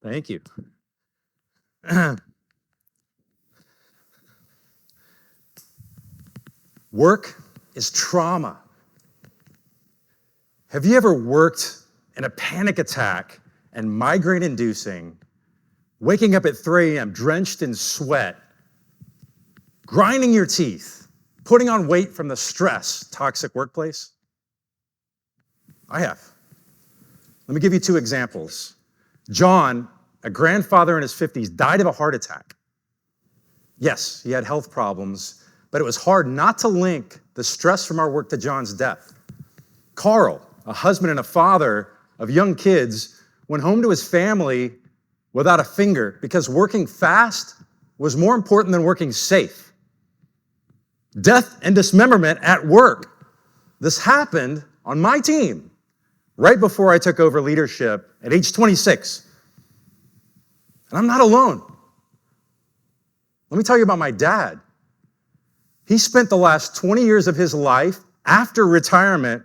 Thank you. Work is trauma. Have you ever worked in a panic attack and migraine-inducing, waking up at 3 a.m. drenched in sweat, grinding your teeth, putting on weight from the stress, toxic workplace? I have. Let me give you 2 examples. John, a grandfather in his 50s, died of a heart attack. Yes, he had health problems, but it was hard not to link the stress from our work to John's death. Carl, a husband and a father of young kids, went home to his family without a finger because working fast was more important than working safe. Death and dismemberment at work. This happened on my team right before I took over leadership at age 26. And I'm not alone. Let me tell you about my dad. He spent the last 20 years of his life after retirement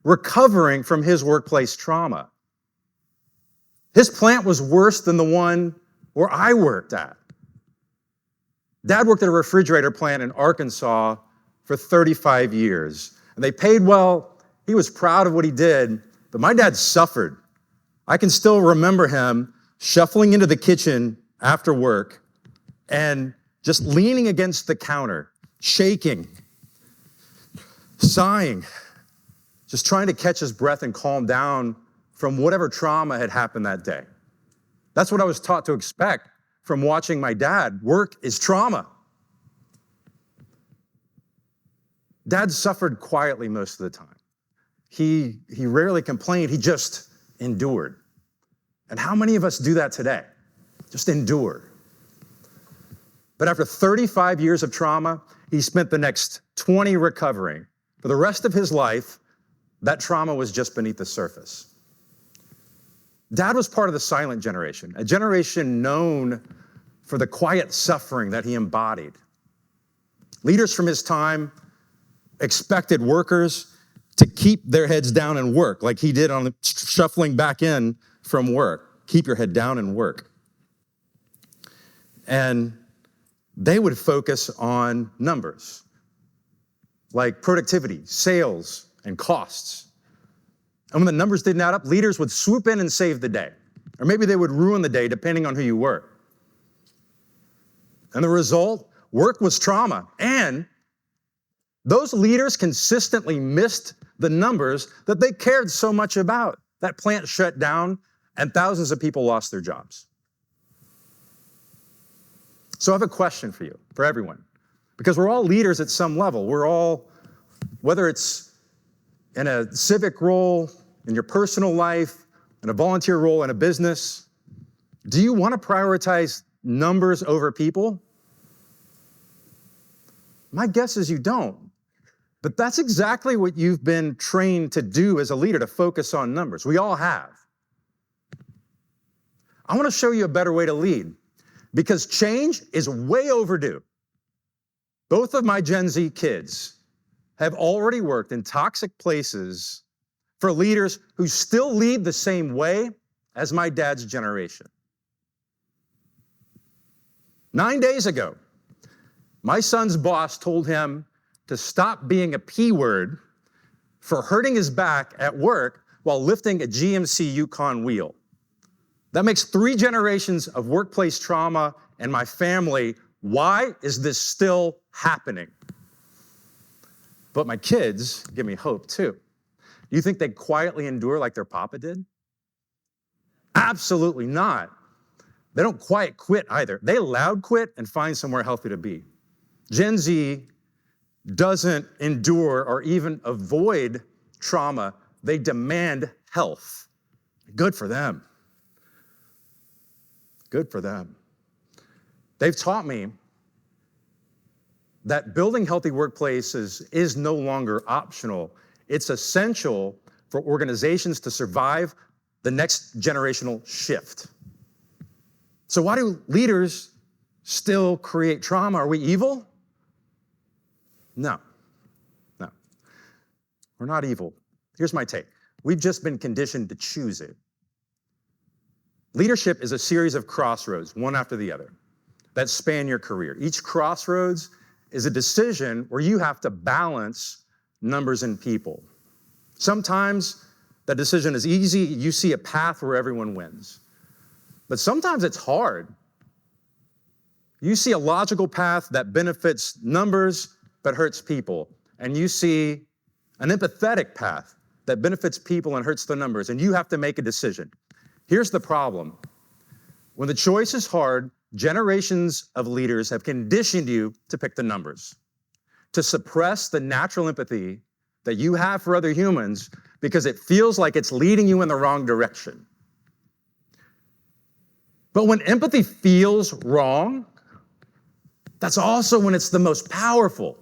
recovering from his workplace trauma. His plant was worse than the one where I worked at. Dad worked at a refrigerator plant in Arkansas for 35 years. And they paid well. He was proud of what he did, but my dad suffered. I can still remember him shuffling into the kitchen after work and just leaning against the counter, shaking, sighing, just trying to catch his breath and calm down from whatever trauma had happened that day. That's what I was taught to expect from watching my dad. Work is trauma. Dad suffered quietly most of the time. He rarely complained, he just endured. And how many of us do that today? Just endure. But after 35 years of trauma, he spent the next 20 recovering. For the rest of his life, that trauma was just beneath the surface. Dad was part of the silent generation, a generation known for the quiet suffering that he embodied. Leaders from his time expected workers to keep their heads down and work, like he did on the shuffling back in from work. Keep your head down and work. And they would focus on numbers, like productivity, sales, and costs. And when the numbers didn't add up, leaders would swoop in and save the day. Or maybe they would ruin the day, depending on who you were. And the result, work was trauma. And those leaders consistently missed the numbers that they cared so much about. That plant shut down, and thousands of people lost their jobs. So I have a question for you, for everyone, because we're all leaders at some level. We're all, whether it's in a civic role, in your personal life, in a volunteer role, in a business, do you want to prioritize numbers over people? My guess is you don't. But that's exactly what you've been trained to do as a leader, to focus on numbers. We all have. I want to show you a better way to lead, because change is way overdue. Both of my Gen Z kids have already worked in toxic places for leaders who still lead the same way as my dad's generation. 9 days ago, my son's boss told him to stop being a P word for hurting his back at work while lifting a GMC Yukon wheel. That makes 3 generations of workplace trauma in my family. Why is this still happening? But my kids give me hope too. Do you think they quietly endure like their papa did? Absolutely not. They don't quiet quit either. They loud quit and find somewhere healthy to be. Gen Z doesn't endure or even avoid trauma. They demand health. Good for them. Good for them. They've taught me that building healthy workplaces is no longer optional. It's essential for organizations to survive the next generational shift. So why do leaders still create trauma? Are we evil? No. We're not evil. Here's my take. We've just been conditioned to choose it. Leadership is a series of crossroads, one after the other, that span your career. Each crossroads is a decision where you have to balance numbers and people. Sometimes that decision is easy. You see a path where everyone wins. But sometimes it's hard. You see a logical path that benefits numbers but hurts people. And you see an empathetic path that benefits people and hurts the numbers. And you have to make a decision. Here's the problem. When the choice is hard, generations of leaders have conditioned you to pick the numbers, to suppress the natural empathy that you have for other humans because it feels like it's leading you in the wrong direction. But when empathy feels wrong, that's also when it's the most powerful.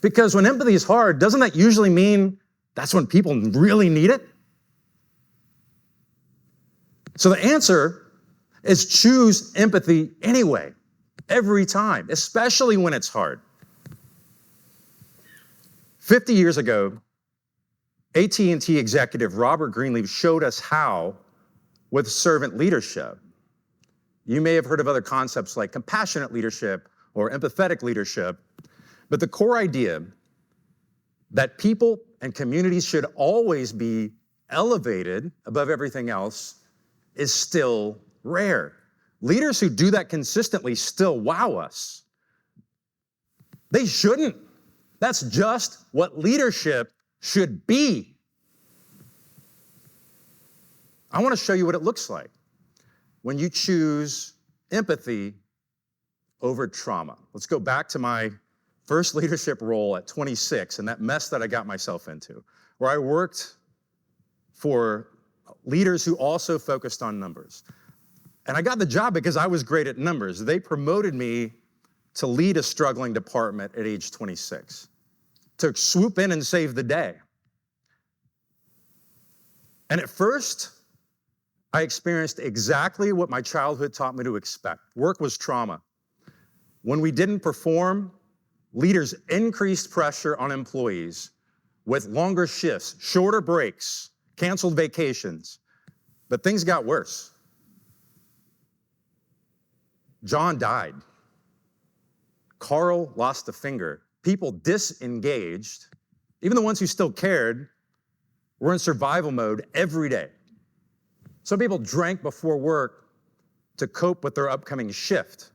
Because when empathy is hard, doesn't that usually mean that's when people really need it? So the answer is choose empathy anyway, every time, especially when it's hard. 50 years ago, AT&T executive Robert Greenleaf showed us how with servant leadership. You may have heard of other concepts like compassionate leadership or empathetic leadership, but the core idea that people and communities should always be elevated above everything else is still rare. Leaders who do that consistently still wow us. They shouldn't. That's just what leadership should be. I want to show you what it looks like when you choose empathy over trauma. Let's go back to my first leadership role at 26 and that mess that I got myself into, where I worked for leaders who also focused on numbers. And I got the job because I was great at numbers. They promoted me to lead a struggling department at age 26, to swoop in and save the day. And at first, I experienced exactly what my childhood taught me to expect. Work was trauma. When we didn't perform, leaders increased pressure on employees with longer shifts, shorter breaks, canceled vacations. But things got worse. John died. Carl lost a finger. People disengaged, even the ones who still cared, were in survival mode every day. Some people drank before work to cope with their upcoming shift.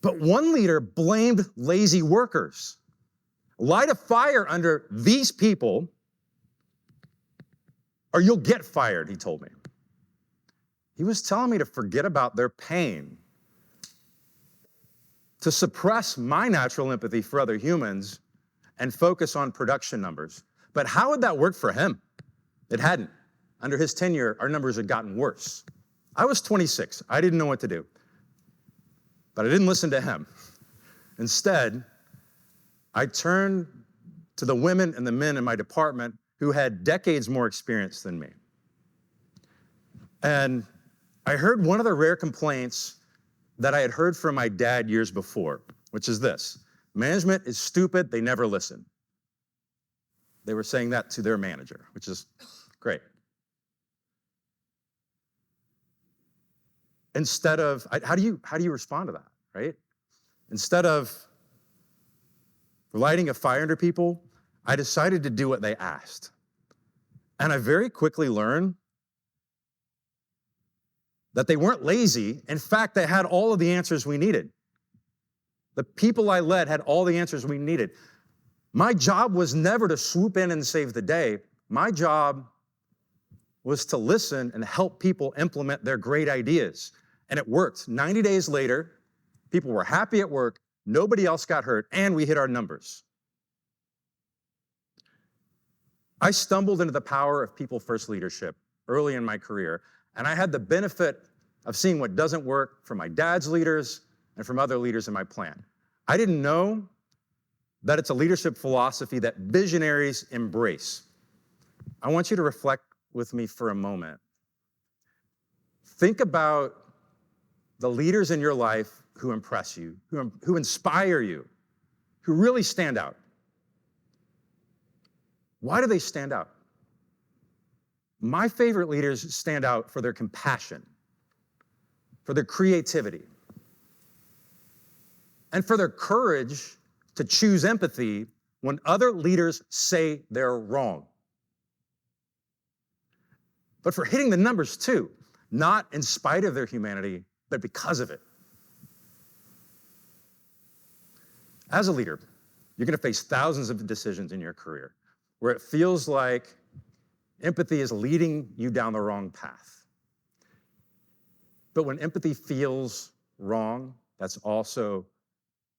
But one leader blamed lazy workers. Light a fire under these people or you'll get fired, he told me. He was telling me to forget about their pain, to suppress my natural empathy for other humans and focus on production numbers. But how would that work for him? It hadn't. Under his tenure, our numbers had gotten worse. I was 26. I didn't know what to do. But I didn't listen to him. Instead, I turned to the women and the men in my department who had decades more experience than me. And I heard one of the rare complaints that I had heard from my dad years before, which is this: management is stupid, they never listen. They were saying that to their manager, which is great. Instead of, how do you respond to that, right? Instead of lighting a fire under people, I decided to do what they asked. And I very quickly learned that they weren't lazy. In fact, they had all of the answers we needed. The people I led had all the answers we needed. My job was never to swoop in and save the day. My job was to listen and help people implement their great ideas. And it worked. 90 days later, people were happy at work, nobody else got hurt, and we hit our numbers. I stumbled into the power of people-first leadership early in my career, and I had the benefit of seeing what doesn't work from my dad's leaders and from other leaders in my plant. I didn't know that it's a leadership philosophy that visionaries embrace. I want you to reflect with me for a moment. Think about the leaders in your life who impress you, who inspire you, who really stand out. Why do they stand out? My favorite leaders stand out for their compassion, for their creativity, and for their courage to choose empathy when other leaders say they're wrong. But for hitting the numbers too, not in spite of their humanity, but because of it. As a leader, you're going to face thousands of decisions in your career where it feels like empathy is leading you down the wrong path. But when empathy feels wrong, that's also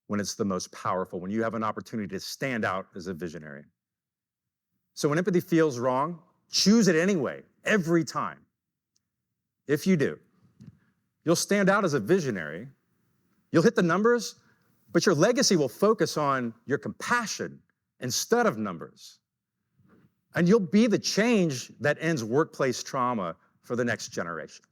when it's the most powerful, when you have an opportunity to stand out as a visionary. So when empathy feels wrong, choose it anyway, every time. If you do, you'll stand out as a visionary, you'll hit the numbers, but your legacy will focus on your compassion instead of numbers. And you'll be the change that ends workplace trauma for the next generation.